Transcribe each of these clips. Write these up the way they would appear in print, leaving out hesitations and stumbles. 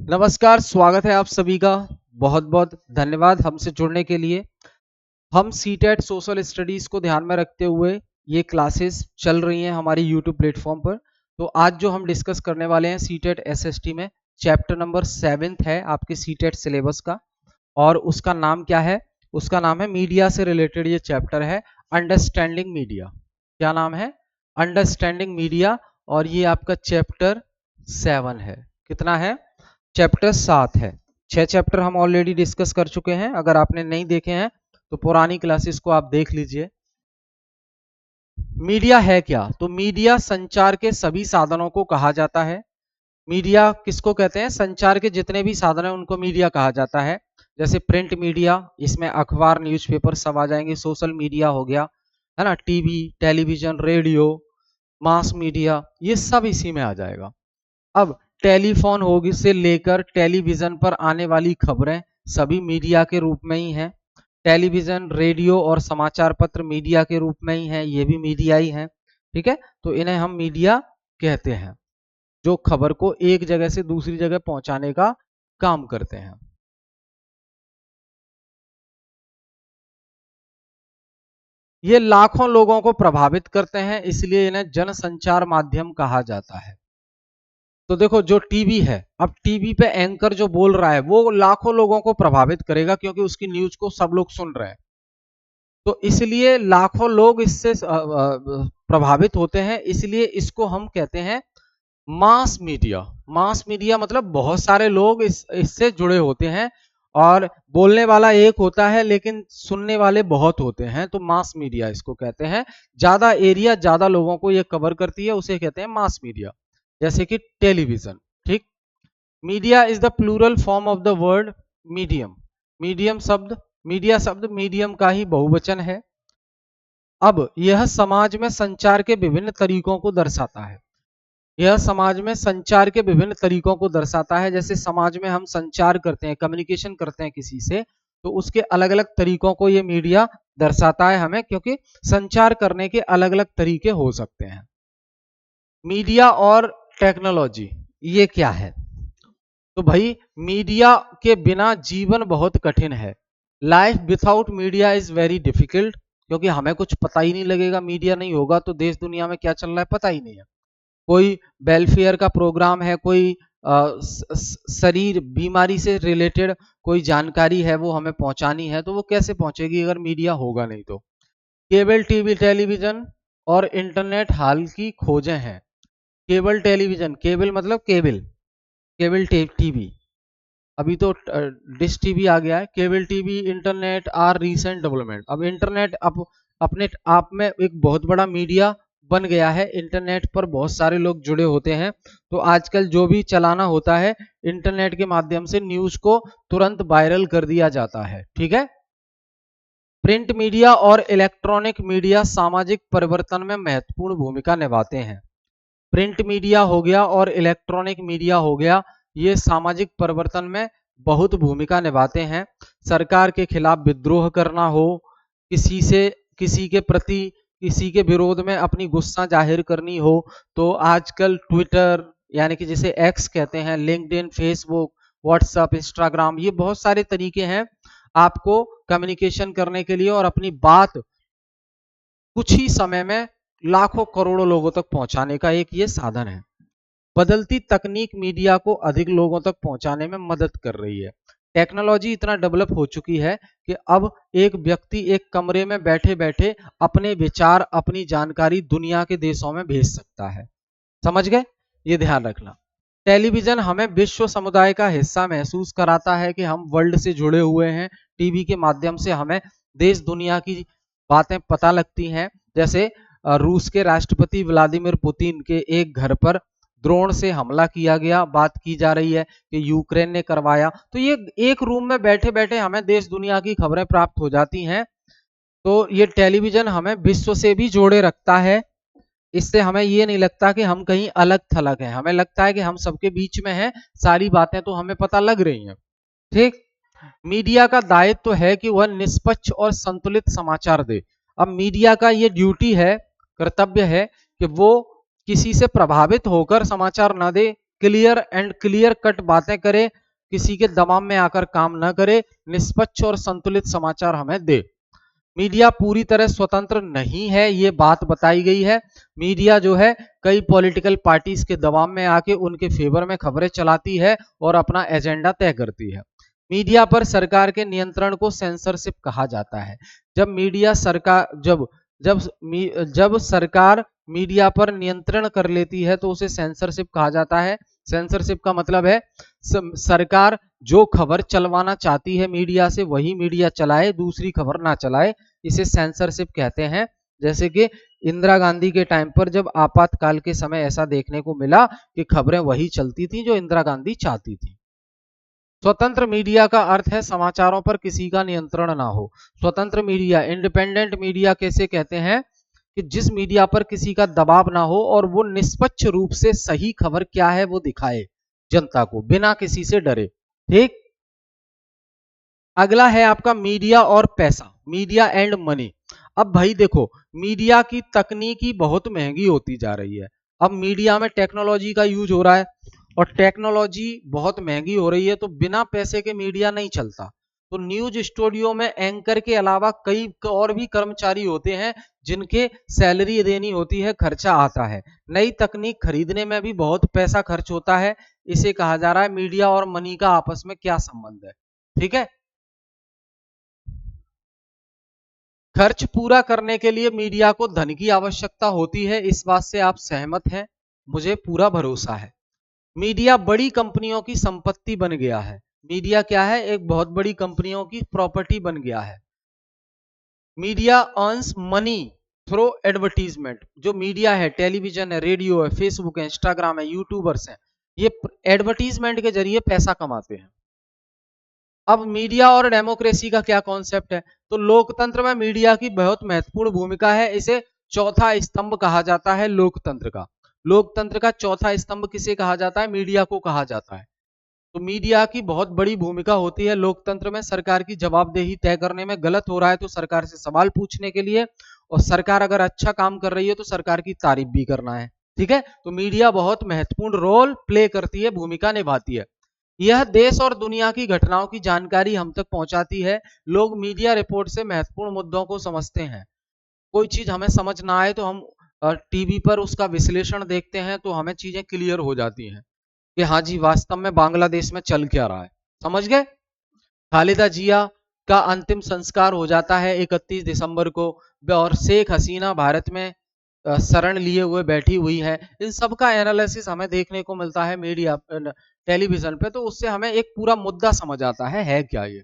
नमस्कार, स्वागत है आप सभी का। बहुत बहुत धन्यवाद हमसे जुड़ने के लिए। हम सीटेट सोशल स्टडीज को ध्यान में रखते हुए ये क्लासेस चल रही हैं हमारी यूट्यूब प्लेटफॉर्म पर। तो आज जो हम डिस्कस करने वाले हैं सीटेट एसएसटी में चैप्टर नंबर 7 है आपके सीटेट सिलेबस का, और उसका नाम क्या है? उसका नाम है मीडिया से रिलेटेड ये चैप्टर है, अंडरस्टैंडिंग मीडिया। क्या नाम है? Understanding media. और ये आपका चैप्टर 7 है। कितना है? चैप्टर 7 है। 6 चैप्टर हम ऑलरेडी डिस्कस कर चुके हैं। अगर आपने नहीं देखे हैं तो पुरानी क्लासेस को आप देख लीजिए। मीडिया है क्या? तो मीडिया संचार के सभी साधनों को कहा जाता है। मीडिया किसको कहते हैं? संचार के जितने भी साधन हैं उनको मीडिया कहा जाता है। जैसे प्रिंट मीडिया, इसमें अखबार न्यूज़पेपर सब आ जाएंगे। सोशल मीडिया हो गया, है ना, TV, television, radio, mass media, ये सब इसी में आ जाएगा। अब टेलीफोन होगी से लेकर टेलीविजन पर आने वाली खबरें सभी मीडिया के रूप में ही हैं। टेलीविजन, रेडियो और समाचार पत्र मीडिया के रूप में ही हैं, ये भी मीडिया ही हैं। ठीक है, तो इन्हें हम मीडिया कहते हैं, जो खबर को एक जगह से दूसरी जगह पहुंचाने का काम करते हैं। ये लाखों लोगों को प्रभावित करते हैं, इसलिए इन्हें जनसंचार माध्यम कहा जाता है। तो देखो, जो टीवी है, अब टीवी पे एंकर जो बोल रहा है वो लाखों लोगों को प्रभावित करेगा, क्योंकि उसकी न्यूज को सब लोग सुन रहे हैं। तो इसलिए लाखों लोग इससे प्रभावित होते हैं, इसलिए इसको हम कहते हैं मास मीडिया। मास मीडिया मतलब बहुत सारे लोग इससे जुड़े होते हैं, और बोलने वाला एक होता है लेकिन सुनने वाले बहुत होते हैं, तो मास मीडिया इसको कहते हैं। ज्यादा एरिया, ज्यादा लोगों को ये कवर करती है, उसे कहते हैं मास मीडिया। जैसे कि टेलीविजन। ठीक। Media is the plural form of the word medium. Medium शब्द, मीडिया शब्द मीडियम का ही बहुवचन है। अब यह समाज में संचार के विभिन्न तरीकों को दर्शाता है। यह समाज में संचार के विभिन्न तरीकों को दर्शाता है। जैसे समाज में हम संचार करते हैं, कम्युनिकेशन करते हैं किसी से, तो उसके अलग अलग तरीकों को ये मीडिया दर्शाता है हमें, क्योंकि संचार करने के अलग अलग तरीके हो सकते हैं। मीडिया और टेक्नोलॉजी, ये क्या है? तो भाई, मीडिया के बिना जीवन बहुत कठिन है। Life without media is very difficult, क्योंकि हमें कुछ पता ही नहीं लगेगा। मीडिया नहीं होगा तो देश दुनिया में क्या चल रहा है पता ही नहीं है। कोई वेलफेयर का प्रोग्राम है, कोई शरीर बीमारी से रिलेटेड कोई जानकारी है, वो हमें पहुंचानी है, तो वो कैसे पहुंचेगी अगर मीडिया होगा नहीं तो? केबल टीवी, टेलीविजन और इंटरनेट हाल की खोजें हैं। केबल टेलीविजन, केबल मतलब केबल, केबल टीवी, अभी तो डिश टीवी आ गया है। Cable TV, internet are recent development. अब इंटरनेट अपने आप में एक बहुत बड़ा मीडिया बन गया है। इंटरनेट पर बहुत सारे लोग जुड़े होते हैं, तो आजकल जो भी चलाना होता है इंटरनेट के माध्यम से न्यूज को तुरंत वायरल कर दिया जाता है। ठीक है। प्रिंट मीडिया और इलेक्ट्रॉनिक मीडिया सामाजिक परिवर्तन में महत्वपूर्ण भूमिका निभाते हैं। प्रिंट मीडिया हो गया और इलेक्ट्रॉनिक मीडिया हो गया, ये सामाजिक परिवर्तन में बहुत भूमिका निभाते हैं। सरकार के खिलाफ विद्रोह करना हो, किसी से, किसी के प्रति, किसी के विरोध में अपनी गुस्सा जाहिर करनी हो, तो आजकल ट्विटर, यानी कि जिसे एक्स कहते हैं, लिंक्डइन, फेसबुक, व्हाट्सएप, इंस्टाग्राम, ये बहुत सारे तरीके हैं आपको कम्युनिकेशन करने के लिए और अपनी बात कुछ ही समय में लाखों करोड़ों लोगों तक पहुंचाने का एक ये साधन है। बदलती तकनीक मीडिया को अधिक लोगों तक पहुंचाने में मदद कर रही है। टेक्नोलॉजी इतना डेवलप हो चुकी है कि अब एक व्यक्ति एक कमरे में बैठे बैठे अपने विचार, अपनी जानकारी दुनिया के देशों में भेज सकता है। समझ गए? ये ध्यान रखना। टेलीविजन हमें विश्व समुदाय का हिस्सा महसूस कराता है कि हम वर्ल्ड से जुड़े हुए हैं। टीवी के माध्यम से हमें देश दुनिया की बातें पता लगती हैं। जैसे रूस के राष्ट्रपति व्लादिमीर पुतिन के एक घर पर ड्रोन से हमला किया गया, बात की जा रही है कि यूक्रेन ने करवाया, तो ये एक रूम में बैठे बैठे हमें देश दुनिया की खबरें प्राप्त हो जाती हैं। तो ये टेलीविजन हमें विश्व से भी जोड़े रखता है। इससे हमें ये नहीं लगता कि हम कहीं अलग थलग हैं, हमें लगता है कि हम सबके बीच में हैं, सारी बातें तो हमें पता लग रही हैं। ठीक। मीडिया का दायित्व तो है कि वह निष्पक्ष और संतुलित समाचार दे। अब मीडिया का ये ड्यूटी है, कर्तव्य है कि वो किसी से प्रभावित होकर समाचार ना दे, क्लियर कट बातें करे, किसी के दबाव में आकर काम न करे, निष्पक्ष और संतुलित समाचार हमें दे। मीडिया पूरी तरह स्वतंत्र नहीं है, ये बात बताई गई है। मीडिया जो है कई पॉलिटिकल पार्टीज के दबाव में आके उनके फेवर में खबरें चलाती है और अपना एजेंडा तय करती है। मीडिया पर सरकार के नियंत्रण को सेंसरशिप कहा जाता है। जब मीडिया सरकार जब जब जब सरकार मीडिया पर नियंत्रण कर लेती है तो उसे सेंसरशिप कहा जाता है। सेंसरशिप का मतलब है सरकार जो खबर चलवाना चाहती है मीडिया से वही मीडिया चलाए, दूसरी खबर ना चलाए, इसे सेंसरशिप कहते हैं। जैसे कि इंदिरा गांधी के टाइम पर जब आपातकाल के समय ऐसा देखने को मिला कि खबरें वही चलती थी जो इंदिरा गांधी चाहती थी। स्वतंत्र मीडिया का अर्थ है समाचारों पर किसी का नियंत्रण ना हो। स्वतंत्र मीडिया, इंडिपेंडेंट मीडिया कैसे कहते हैं कि जिस मीडिया पर किसी का दबाव ना हो और वो निष्पक्ष रूप से सही खबर क्या है वो दिखाए जनता को बिना किसी से डरे। ठीक, अगला है आपका मीडिया और पैसा, मीडिया एंड मनी। अब भाई देखो, मीडिया की तकनीकी बहुत महंगी होती जा रही है। अब मीडिया में टेक्नोलॉजी का यूज हो रहा है और टेक्नोलॉजी बहुत महंगी हो रही है, तो बिना पैसे के मीडिया नहीं चलता। तो न्यूज स्टूडियो में एंकर के अलावा कई और भी कर्मचारी होते हैं जिनके सैलरी देनी होती है, खर्चा आता है। नई तकनीक खरीदने में भी बहुत पैसा खर्च होता है। इसे कहा जा रहा है मीडिया और मनी का आपस में क्या संबंध है। ठीक है, खर्च पूरा करने के लिए मीडिया को धन की आवश्यकता होती है, इस बात से आप सहमत हैं? मुझे पूरा भरोसा है। मीडिया बड़ी कंपनियों की संपत्ति बन गया है। मीडिया क्या है? एक बहुत बड़ी कंपनियों की प्रॉपर्टी बन गया है। Media earns money through advertisement. जो मीडिया है, टेलीविजन है, रेडियो है, फेसबुक है, इंस्टाग्राम है, यूट्यूबर्स हैं, ये एडवर्टीजमेंट के जरिए पैसा कमाते हैं। अब मीडिया और डेमोक्रेसी का क्या कॉन्सेप्ट है? तो लोकतंत्र में मीडिया की बहुत महत्वपूर्ण भूमिका है। इसे चौथा स्तंभ कहा जाता है लोकतंत्र का। लोकतंत्र का चौथा स्तंभ किसे कहा जाता है? मीडिया को कहा जाता है। तो मीडिया की बहुत बड़ी भूमिका होती है लोकतंत्र में, सरकार की जवाबदेही तय करने में। गलत हो रहा है तो सरकार से सवाल पूछने के लिए, और सरकार अगर अच्छा काम कर रही है तो सरकार की तारीफ भी करना है। ठीक है, तो मीडिया बहुत महत्वपूर्ण रोल प्ले करती है, भूमिका निभाती है। यह देश और दुनिया की घटनाओं की जानकारी हम तक पहुंचाती है। लोग मीडिया रिपोर्ट से महत्वपूर्ण मुद्दों को समझते हैं। कोई चीज हमें समझ ना आए तो हम टीवी पर उसका विश्लेषण देखते हैं तो हमें चीजें क्लियर हो जाती हैं कि हाँ जी, वास्तव में बांग्लादेश में चल क्या रहा है। समझ गए? खालिदा जिया का अंतिम संस्कार हो जाता है 31 दिसंबर को, और शेख हसीना भारत में शरण लिए हुए बैठी हुई है। इन सब का एनालिसिस हमें देखने को मिलता है मीडिया टेलीविजन पे, तो उससे हमें एक पूरा मुद्दा समझ आता है क्या ये।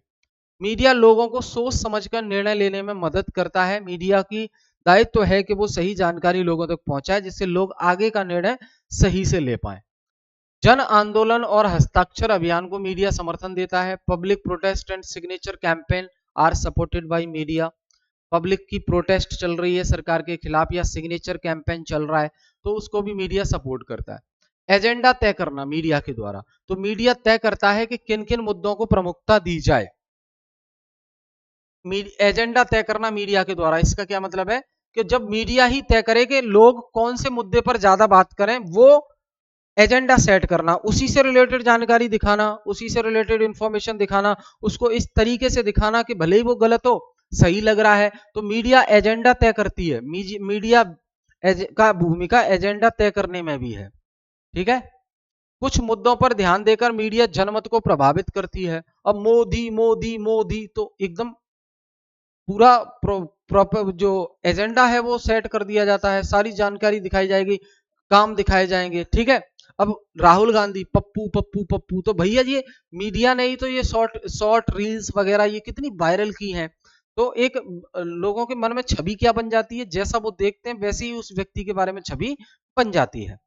मीडिया लोगों को सोच समझकर निर्णय लेने में मदद करता है। मीडिया की दायित्व है कि वो सही जानकारी लोगों तक पहुंचाए जिससे लोग आगे का निर्णय सही से ले पाए। जन आंदोलन और हस्ताक्षर अभियान को मीडिया समर्थन देता है। Public protest and signature campaign are supported by media. Public की प्रोटेस्ट चल रही है सरकार के खिलाफ या सिग्नेचर कैंपेन चल रहा है तो उसको भी मीडिया सपोर्ट करता है। एजेंडा तय करना मीडिया के द्वारा, तो मीडिया तय करता है कि किन किन मुद्दों को प्रमुखता दी जाए। एजेंडा तय करना मीडिया के द्वारा, इसका क्या मतलब है कि जब मीडिया ही तय करे कि लोग कौन से मुद्दे पर ज्यादा बात करें, वो एजेंडा सेट करना, उसी से रिलेटेड जानकारी दिखाना, उसी से रिलेटेड इंफॉर्मेशन दिखाना, उसको इस तरीके से दिखाना कि भले ही वो गलत हो, सही लग रहा है। तो मीडिया एजेंडा तय करती है। मीडिया का भूमिका एजेंडा तय करने में भी है। ठीक है, कुछ मुद्दों पर ध्यान देकर मीडिया जनमत को प्रभावित करती है। अब मोदी मोदी मोदी तो एकदम पूरा प्रॉपर जो एजेंडा है वो सेट कर दिया जाता है, सारी जानकारी दिखाई जाएगी, काम दिखाए जाएंगे। ठीक है, अब राहुल गांधी पप्पू पप्पू पप्पू, तो भैया ये मीडिया ने ही तो ये शॉर्ट रील्स वगैरह ये कितनी वायरल की हैं। तो एक लोगों के मन में छवि क्या बन जाती है, जैसा वो देखते हैं वैसे ही उस व्यक्ति के बारे में छवि बन जाती है।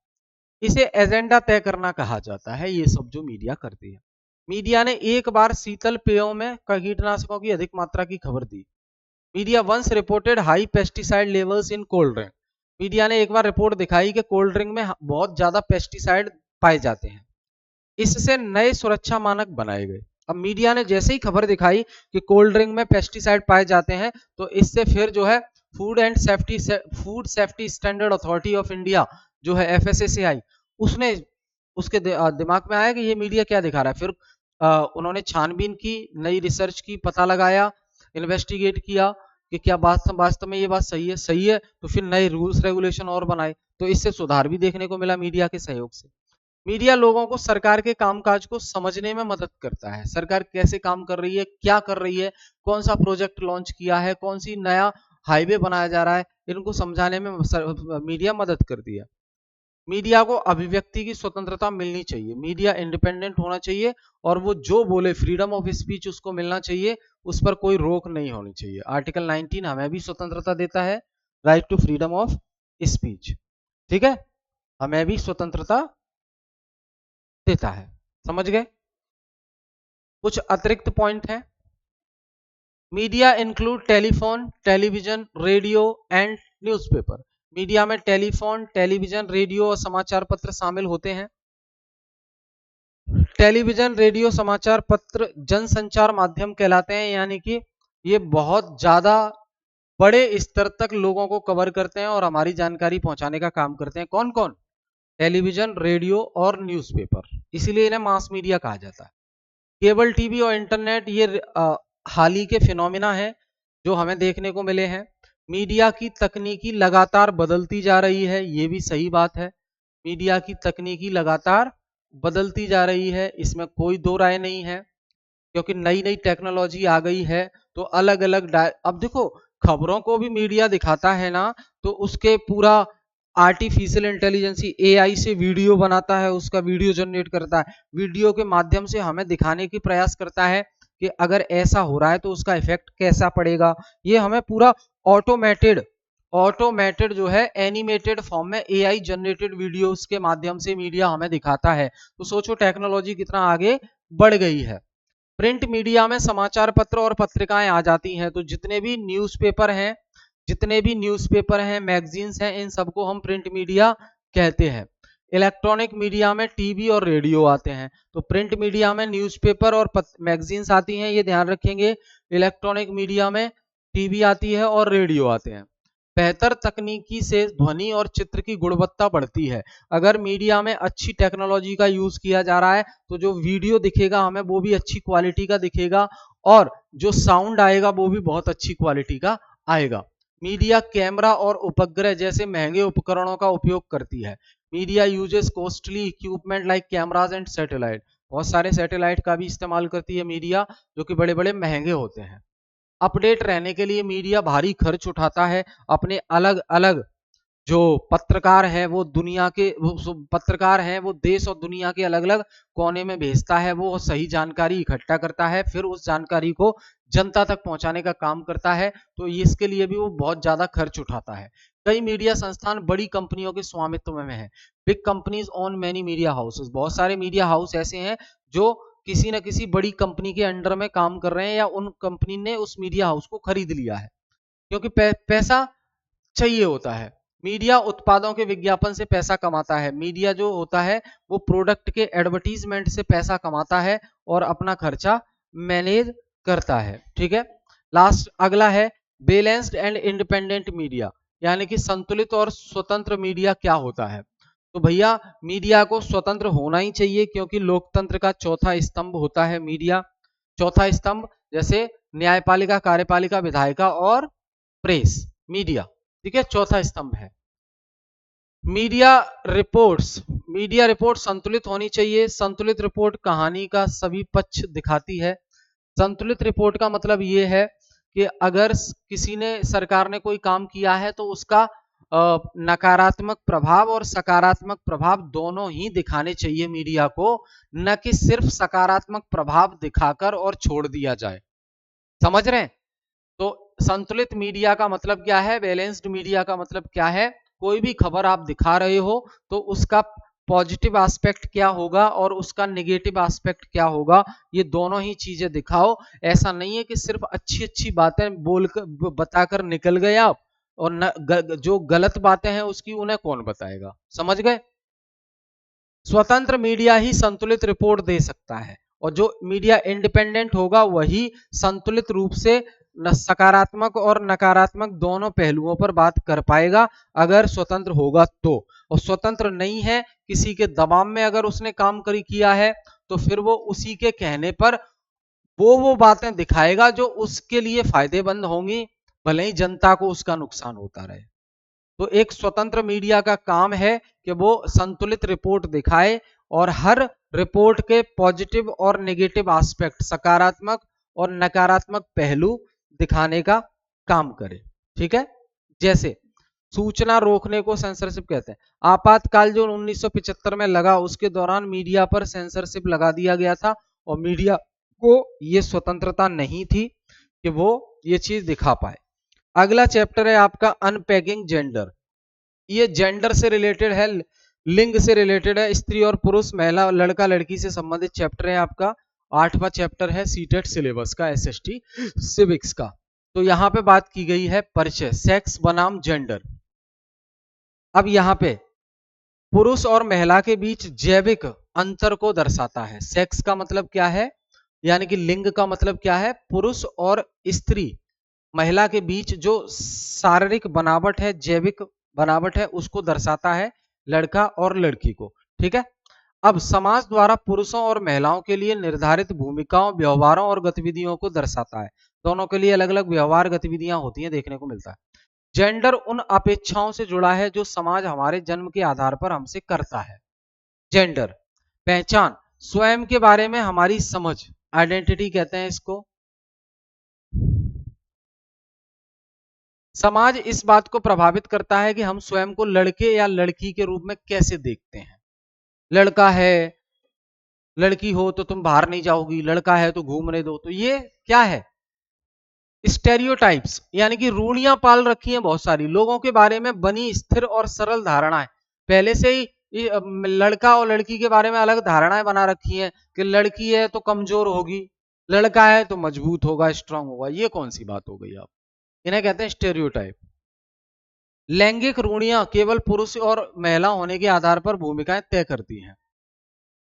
इसे एजेंडा तय करना कहा जाता है, ये सब जो मीडिया करती है। मीडिया ने एक बार शीतल पेयों में कीटनाशकों की अधिक मात्रा की खबर दी। Media once reported high pesticide levels in cold drink. Media ने एक बार रिपोर्ट दिखाई कि कोल्ड ड्रिंक में बहुत ज्यादा पेस्टिसाइड पाए जाते हैं। इससे नए सुरक्षा मानक बनाए गए। अब मीडिया ने जैसे ही खबर दिखाई कि कोल्ड ड्रिंक में पेस्टिसाइड पाए जाते हैं, तो इससे फिर जो है food safety standard authority of India जो है FSSAI, उसने उसके दिमाग में आया कि ये मीडिया क्या दिखा रहा है। फिर उन्होंने छानबीन की, नई रिसर्च की, पता लगाया, इन्वेस्टिगेट किया कि क्या वास्तव में ये बात सही है, तो फिर नए रूल्स रेगुलेशन और बनाए। तो इससे सुधार भी देखने को मिला मीडिया के सहयोग से। मीडिया लोगों को सरकार के कामकाज को समझने में मदद करता है। सरकार कैसे काम कर रही है, क्या कर रही है, कौन सा प्रोजेक्ट लॉन्च किया है, कौन सी नया हाईवे बनाया जा रहा है, इनको समझाने में मीडिया मदद करती है। मीडिया को अभिव्यक्ति की स्वतंत्रता मिलनी चाहिए, मीडिया इंडिपेंडेंट होना चाहिए, और वो जो बोले फ्रीडम ऑफ स्पीच उसको मिलना चाहिए, उस पर कोई रोक नहीं होनी चाहिए। आर्टिकल 19 हमें भी स्वतंत्रता देता है, right to freedom of speech. ठीक है, हमें भी स्वतंत्रता देता है। समझ गए? कुछ अतिरिक्त पॉइंट है। Media include telephone, television, radio and newspaper. Media में टेलीफोन, टेलीविजन, रेडियो और समाचार पत्र शामिल होते हैं। टेलीविजन, रेडियो, समाचार पत्र जनसंचार माध्यम कहलाते हैं, यानी कि ये बहुत ज्यादा बड़े स्तर तक लोगों को कवर करते हैं और हमारी जानकारी पहुंचाने का काम करते हैं। कौन कौन? टेलीविजन, रेडियो और न्यूज़पेपर, इसीलिए इन्हें मास मीडिया कहा जाता है। केबल टीवी और इंटरनेट ये हाल ही के फिनोमिना है जो हमें देखने को मिले हैं। मीडिया की तकनीकी लगातार बदलती जा रही है, ये भी सही बात है। मीडिया की तकनीकी लगातार बदलती जा रही है, इसमें कोई दो राय नहीं है, क्योंकि नई नई टेक्नोलॉजी आ गई है। तो अलग अलग अब देखो, खबरों को भी मीडिया दिखाता है ना, तो उसके पूरा आर्टिफिशियल इंटेलिजेंसी एआई से वीडियो बनाता है, उसका वीडियो जनरेट करता है, वीडियो के माध्यम से हमें दिखाने की प्रयास करता है कि अगर ऐसा हो रहा है तो उसका इफेक्ट कैसा पड़ेगा। ये हमें पूरा ऑटोमेटेड जो है एनिमेटेड फॉर्म में एआई जनरेटेड वीडियोस के माध्यम से मीडिया हमें दिखाता है। तो सोचो टेक्नोलॉजी कितना आगे बढ़ गई है। प्रिंट मीडिया में समाचार पत्र और पत्रिकाएं आ जाती हैं, तो जितने भी न्यूज़पेपर हैं, मैगजीन्स हैं, इन सबको हम प्रिंट मीडिया कहते हैं। इलेक्ट्रॉनिक मीडिया में टीवी और रेडियो आते हैं। तो प्रिंट मीडिया में न्यूज़पेपर और मैगजीन्स आती हैं, ये ध्यान रखेंगे। इलेक्ट्रॉनिक मीडिया में टीवी आती है और रेडियो आते हैं। बेहतर तकनीकी से ध्वनि और चित्र की गुणवत्ता बढ़ती है। अगर मीडिया में अच्छी टेक्नोलॉजी का यूज किया जा रहा है तो जो वीडियो दिखेगा हमें वो भी अच्छी क्वालिटी का दिखेगा, और जो साउंड आएगा वो भी बहुत अच्छी क्वालिटी का आएगा। मीडिया कैमरा और उपग्रह जैसे महंगे उपकरणों का उपयोग करती है। Media uses costly equipment like cameras and satellite. बहुत सारे सैटेलाइट का भी इस्तेमाल करती है मीडिया, जो कि बड़े बड़े महंगे होते हैं। अपडेट रहने के लिए मीडिया भारी खर्च उठाता है। अपने अलग अलग जो पत्रकार है वो पत्रकार हैं वो देश और दुनिया के अलग अलग कोने में भेजता है, वो सही जानकारी इकट्ठा करता है, फिर उस जानकारी को जनता तक पहुंचाने का काम करता है। तो इसके लिए भी वो बहुत ज्यादा खर्च उठाता है। कई मीडिया संस्थान बड़ी कंपनियों के स्वामित्व में है। Big companies own many media houses. बहुत सारे मीडिया हाउस ऐसे हैं जो किसी न किसी बड़ी कंपनी के अंडर में काम कर रहे हैं, या उन कंपनी ने उस मीडिया हाउस को खरीद लिया है, क्योंकि पैसा चाहिए होता है। मीडिया उत्पादों के विज्ञापन से पैसा कमाता है। मीडिया जो होता है वो प्रोडक्ट के एडवर्टीजमेंट से पैसा कमाता है और अपना खर्चा मैनेज करता है। ठीक है, लास्ट अगला है बैलेंस्ड एंड इंडिपेंडेंट मीडिया, यानी कि संतुलित और स्वतंत्र मीडिया क्या होता है। तो भैया मीडिया को स्वतंत्र होना ही चाहिए, क्योंकि लोकतंत्र का चौथा स्तंभ होता है मीडिया। चौथा स्तंभ जैसे न्यायपालिका, कार्यपालिका, विधायिका और प्रेस, मीडिया, ठीक है, चौथा स्तंभ है। मीडिया रिपोर्ट संतुलित होनी चाहिए। संतुलित रिपोर्ट कहानी का सभी पक्ष दिखाती है। संतुलित रिपोर्ट का मतलब ये है कि अगर किसी ने सरकार ने कोई काम किया है तो उसका नकारात्मक प्रभाव और सकारात्मक प्रभाव दोनों ही दिखाने चाहिए मीडिया को, न कि सिर्फ सकारात्मक प्रभाव दिखाकर और छोड़ दिया जाए। समझ रहे हैं? तो संतुलित मीडिया का मतलब क्या है, बैलेंस्ड मीडिया का मतलब क्या है। कोई भी खबर आप दिखा रहे हो तो उसका पॉजिटिव एस्पेक्ट क्या होगा और उसका नेगेटिव एस्पेक्ट क्या होगा, ये दोनों ही चीजें दिखाओ। ऐसा नहीं है कि सिर्फ अच्छी अच्छी बातें बोलकर बताकर निकल गए आप, और जो गलत बातें हैं उसकी उन्हें कौन बताएगा। समझ गए? स्वतंत्र मीडिया ही संतुलित रिपोर्ट दे सकता है, और जो मीडिया इंडिपेंडेंट होगा वही संतुलित रूप से सकारात्मक और नकारात्मक दोनों पहलुओं पर बात कर पाएगा अगर स्वतंत्र होगा तो। और स्वतंत्र नहीं है, किसी के दबाव में अगर उसने काम किया है तो फिर वो उसी के कहने पर वो बातें दिखाएगा जो उसके लिए फायदेमंद होंगी, भले ही जनता को उसका नुकसान होता रहे। तो एक स्वतंत्र मीडिया का काम है कि वो संतुलित रिपोर्ट दिखाए और हर रिपोर्ट के पॉजिटिव और नेगेटिव एस्पेक्ट, सकारात्मक और नकारात्मक पहलू दिखाने का काम करे। ठीक है, जैसे सूचना रोकने को सेंसरशिप कहते हैं। आपातकाल जो 1975 में लगा उसके दौरान मीडिया पर सेंसरशिप लगा दिया गया था और मीडिया को ये स्वतंत्रता नहीं थी कि वो ये चीज दिखा पाए। अगला चैप्टर है आपका अनपैकिंग जेंडर। ये जेंडर से रिलेटेड है, लिंग से रिलेटेड है, स्त्री और पुरुष, महिला, लड़का लड़की से संबंधित चैप्टर है आपका। 8वां चैप्टर है सीटेट सिलेबस का, एसएसटी सिविक्स का। तो यहां पे बात की गई है परिचय, सेक्स बनाम जेंडर। अब यहां पे पुरुष और महिला के बीच जैविक अंतर को दर्शाता है। सेक्स का मतलब क्या है, यानी कि लिंग का मतलब क्या है, पुरुष और स्त्री, महिला के बीच जो शारीरिक बनावट है, जैविक बनावट है, उसको दर्शाता है लड़का और लड़की को। ठीक है, अब समाज द्वारा पुरुषों और महिलाओं के लिए निर्धारित भूमिकाओं, व्यवहारों और गतिविधियों को दर्शाता है। दोनों के लिए अलग अलग व्यवहार गतिविधियां होती हैं, देखने को मिलता है। जेंडर उन अपेक्षाओं से जुड़ा है जो समाज हमारे जन्म के आधार पर हमसे करता है। जेंडर पहचान, स्वयं के बारे में हमारी समझ, आइडेंटिटी कहते हैं इसको। समाज इस बात को प्रभावित करता है कि हम स्वयं को लड़के या लड़की के रूप में कैसे देखते हैं। लड़का है, लड़की हो तो तुम बाहर नहीं जाओगी, लड़का है तो घूमने दो। तो ये क्या है, स्टेरियोटाइप्स, यानी कि रूढ़ियां पाल रखी हैं बहुत सारी लोगों के बारे में, बनी स्थिर और सरल धारणाएं। पहले से ही लड़का और लड़की के बारे में अलग धारणाएं बना रखी हैं कि लड़की है तो कमजोर होगी, लड़का है तो मजबूत होगा, स्ट्रांग होगा। ये कौन सी बात हो गई, आप इन्हें कहते हैं स्टेरियोटाइप। लैंगिक रूढ़ियां केवल पुरुष और महिला होने के आधार पर भूमिकाएं तय करती हैं।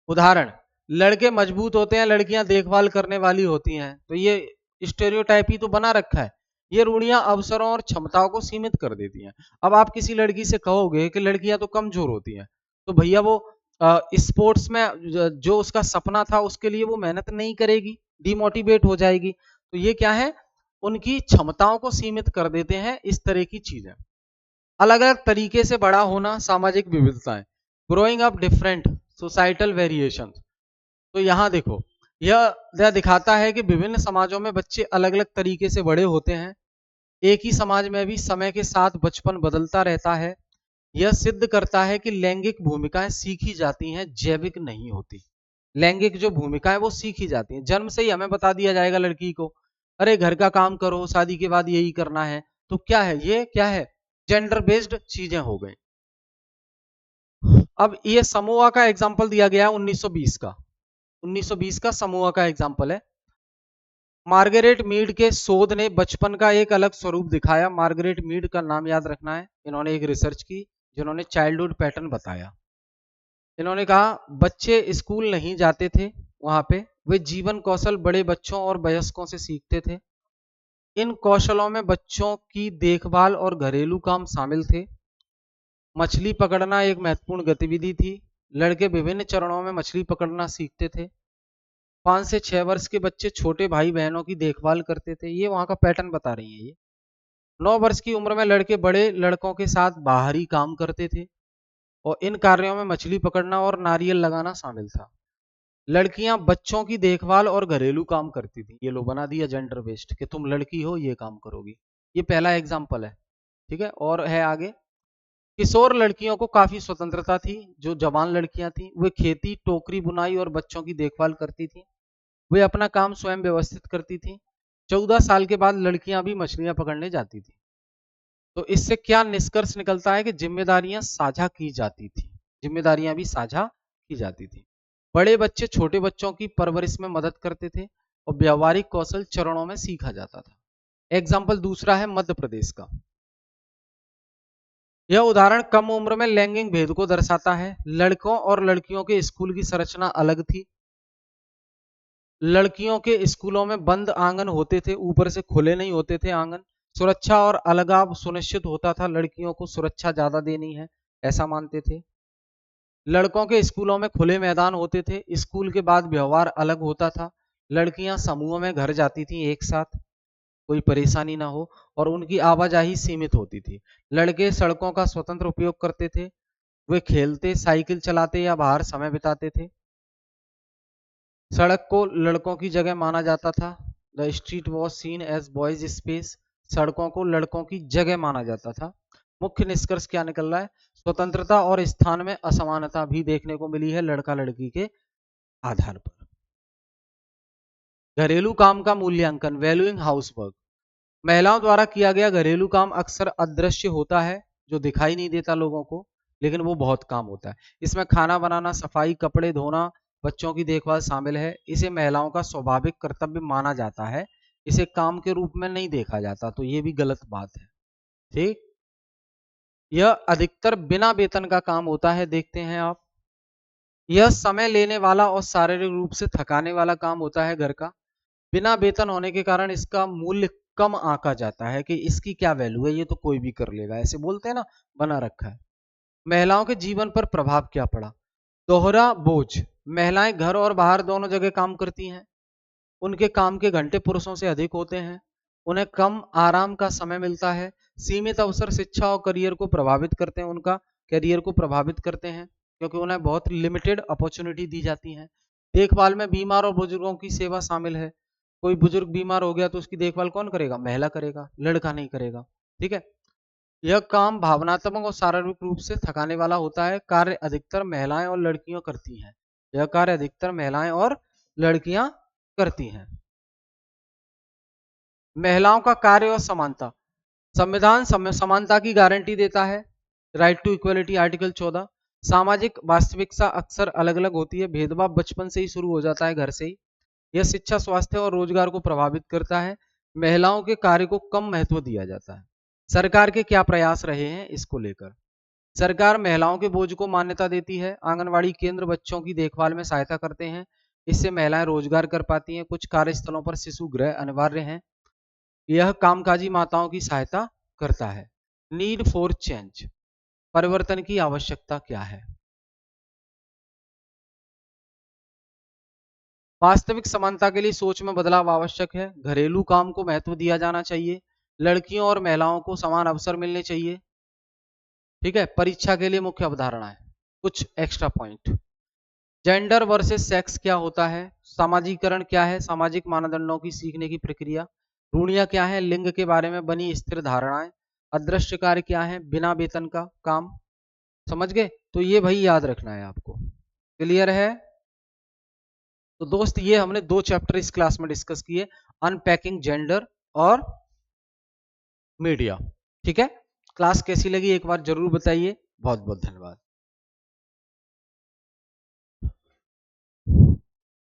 उदाहरण, लड़के मजबूत होते हैं, लड़कियां देखभाल करने वाली होती हैं। तो ये स्टेरियोटाइप ही तो बना रखा है। ये रूढ़ियां अवसरों और क्षमताओं को सीमित कर देती हैं। अब आप किसी लड़की से कहोगे कि लड़कियां तो कमजोर होती हैं, तो भैया वो स्पोर्ट्स में जो उसका सपना था उसके लिए वो मेहनत नहीं करेगी, डिमोटिवेट हो जाएगी। तो ये क्या है, उनकी क्षमताओं को सीमित कर देते हैं, इस तरह की चीजें। अलग अलग तरीके से बड़ा होना, सामाजिक विविधताएं, growing up different societal variation. तो यहां देखो, यह दिखाता है कि विभिन्न समाजों में बच्चे अलग अलग तरीके से बड़े होते हैं। एक ही समाज में भी समय के साथ बचपन बदलता रहता है। यह सिद्ध करता है कि लैंगिक भूमिकाएं सीखी जाती हैं, जैविक नहीं होती। लैंगिक जो भूमिकाएं वो सीखी जाती हैं। जन्म से ही हमें बता दिया जाएगा लड़की को, अरे घर का काम करो, शादी के बाद यही करना है। तो क्या है, ये क्या है, जेंडर बेस्ड चीजें हो गई। अब ये समोआ का एग्जाम्पल दिया गया है 1920 का, 1920 का समोआ का एग्जाम्पल है। मार्गरेट मीड के शोध ने बचपन का एक अलग स्वरूप दिखाया। मार्गरेट मीड का नाम याद रखना है, इन्होंने एक रिसर्च की जिन्होंने चाइल्डहुड पैटर्न बताया। इन्होंने कहा बच्चे स्कूल नहीं जाते थे, वहां पे वे जीवन कौशल बड़े बच्चों और वयस्कों से सीखते थे। इन कौशलों में बच्चों की देखभाल और घरेलू काम शामिल थे। मछली पकड़ना एक महत्वपूर्ण गतिविधि थी। लड़के विभिन्न चरणों में मछली पकड़ना सीखते थे। 5 से 6 वर्ष के बच्चे छोटे भाई बहनों की देखभाल करते थे। ये वहां का पैटर्न बता रही है ये। 9 वर्ष की उम्र में लड़के बड़े लड़कों के साथ बाहरी काम करते थे और इन कार्यों में मछली पकड़ना और नारियल लगाना शामिल था। लड़कियां बच्चों की देखभाल और घरेलू काम करती थी। ये लो बना दिया जेंडर बेस्ड कि तुम लड़की हो ये काम करोगी। ये पहला एग्जाम्पल है। ठीक है, और है आगे। किशोर लड़कियों को काफी स्वतंत्रता थी। जो जवान लड़कियां थी वे खेती, टोकरी बुनाई और बच्चों की देखभाल करती थी। वे अपना काम स्वयं व्यवस्थित करती थी। 14 साल के बाद लड़कियां भी मछलियां पकड़ने जाती थी। तो इससे क्या निष्कर्ष निकलता है कि जिम्मेदारियां साझा की जाती थी, जिम्मेदारियां भी साझा की जाती थी। बड़े बच्चे छोटे बच्चों की परवरिश में मदद करते थे और व्यावहारिक कौशल चरणों में सीखा जाता था। एग्जाम्पल दूसरा है मध्य प्रदेश का। यह उदाहरण कम उम्र में लैंगिक भेद को दर्शाता है। लड़कों और लड़कियों के स्कूल की संरचना अलग थी। लड़कियों के स्कूलों में बंद आंगन होते थे, ऊपर से खुले नहीं होते थे आंगन। सुरक्षा और अलगाव सुनिश्चित होता था, लड़कियों को सुरक्षा ज्यादा देनी है ऐसा मानते थे। लड़कों के स्कूलों में खुले मैदान होते थे, स्कूल के बाद व्यवहार अलग होता था। लड़कियां समूह में घर जाती थी एक साथ, कोई परेशानी ना हो, और उनकी आवाजाही सीमित होती थी। लड़के सड़कों का स्वतंत्र उपयोग करते थे, वे खेलते, साइकिल चलाते या बाहर समय बिताते थे। सड़क को लड़कों की जगह माना जाता था। The street was seen as boys space. सड़कों को लड़कों की जगह माना जाता था। मुख्य निष्कर्ष क्या निकल रहा है? स्वतंत्रता और स्थान में असमानता भी देखने को मिली है लड़का लड़की के आधार पर। घरेलू काम का मूल्यांकन, वैल्यूइंग हाउसवर्क। महिलाओं द्वारा किया गया घरेलू काम अक्सर अदृश्य होता है, जो दिखाई नहीं देता लोगों को, लेकिन वो बहुत काम होता है। इसमें खाना बनाना, सफाई, कपड़े धोना, बच्चों की देखभाल शामिल है। इसे महिलाओं का स्वाभाविक कर्तव्य माना जाता है, इसे काम के रूप में नहीं देखा जाता, तो ये भी गलत बात है। ठीक, यह अधिकतर बिना वेतन का काम होता है, देखते हैं आप। यह समय लेने वाला और शारीरिक रूप से थकाने वाला काम होता है घर का। बिना वेतन होने के कारण इसका मूल्य कम आंका जाता है कि इसकी क्या वैल्यू है, ये तो कोई भी कर लेगा, ऐसे बोलते हैं ना, बना रखा है। महिलाओं के जीवन पर प्रभाव क्या पड़ा? दोहरा बोझ। महिलाएं घर और बाहर दोनों जगह काम करती हैं, उनके काम के घंटे पुरुषों से अधिक होते हैं, उन्हें कम आराम का समय मिलता है। सीमित अवसर शिक्षा और करियर को प्रभावित करते हैं, उनका करियर को प्रभावित करते हैं, क्योंकि उन्हें बहुत लिमिटेड अपॉर्चुनिटी दी जाती है। देखभाल में बीमार और बुजुर्गों की सेवा शामिल है। कोई बुजुर्ग बीमार हो गया तो उसकी देखभाल कौन करेगा? महिला करेगा, लड़का नहीं करेगा। ठीक है, यह काम भावनात्मक और शारीरिक रूप से थकाने वाला होता है। कार्य अधिकतर महिलाएं और लड़कियां करती हैं। यह कार्य अधिकतर महिलाएं और लड़कियां करती हैं। महिलाओं का कार्य और समानता। संविधान समानता की गारंटी देता है, राइट टू इक्वलिटी, आर्टिकल 14। सामाजिक वास्तविकता अक्सर अलग अलग होती है, भेदभाव बचपन से ही शुरू हो जाता है, घर से ही। यह शिक्षा, स्वास्थ्य और रोजगार को प्रभावित करता है। महिलाओं के कार्य को कम महत्व दिया जाता है। सरकार के क्या प्रयास रहे हैं इसको लेकर? सरकार महिलाओं के बोझ को मान्यता देती है। आंगनवाड़ी केंद्र बच्चों की देखभाल में सहायता करते हैं, इससे महिलाएं रोजगार कर पाती हैं। कुछ कार्यस्थलों पर शिशु गृह अनिवार्य हैं, यह कामकाजी माताओं की सहायता करता है। नीड फॉर चेंज, परिवर्तन की आवश्यकता क्या है? वास्तविक समानता के लिए सोच में बदलाव आवश्यक है। घरेलू काम को महत्व दिया जाना चाहिए। लड़कियों और महिलाओं को समान अवसर मिलने चाहिए। ठीक है, परीक्षा के लिए मुख्य अवधारणा है, कुछ extra point. Gender versus sex क्या होता है? सामाजिकरण क्या है? सामाजिक मानदंडों की सीखने की प्रक्रिया। रूढ़ियां क्या है? लिंग के बारे में बनी स्थिर धारणाएं। अदृश्य कार्य क्या है? बिना वेतन का काम। समझ गए? तो ये भाई याद रखना है आपको। क्लियर है? तो दोस्त, ये हमने 2 चैप्टर इस क्लास में डिस्कस किए, अनपैकिंग जेंडर और मीडिया। ठीक है, क्लास कैसी लगी एक बार जरूर बताइए। बहुत बहुत धन्यवाद।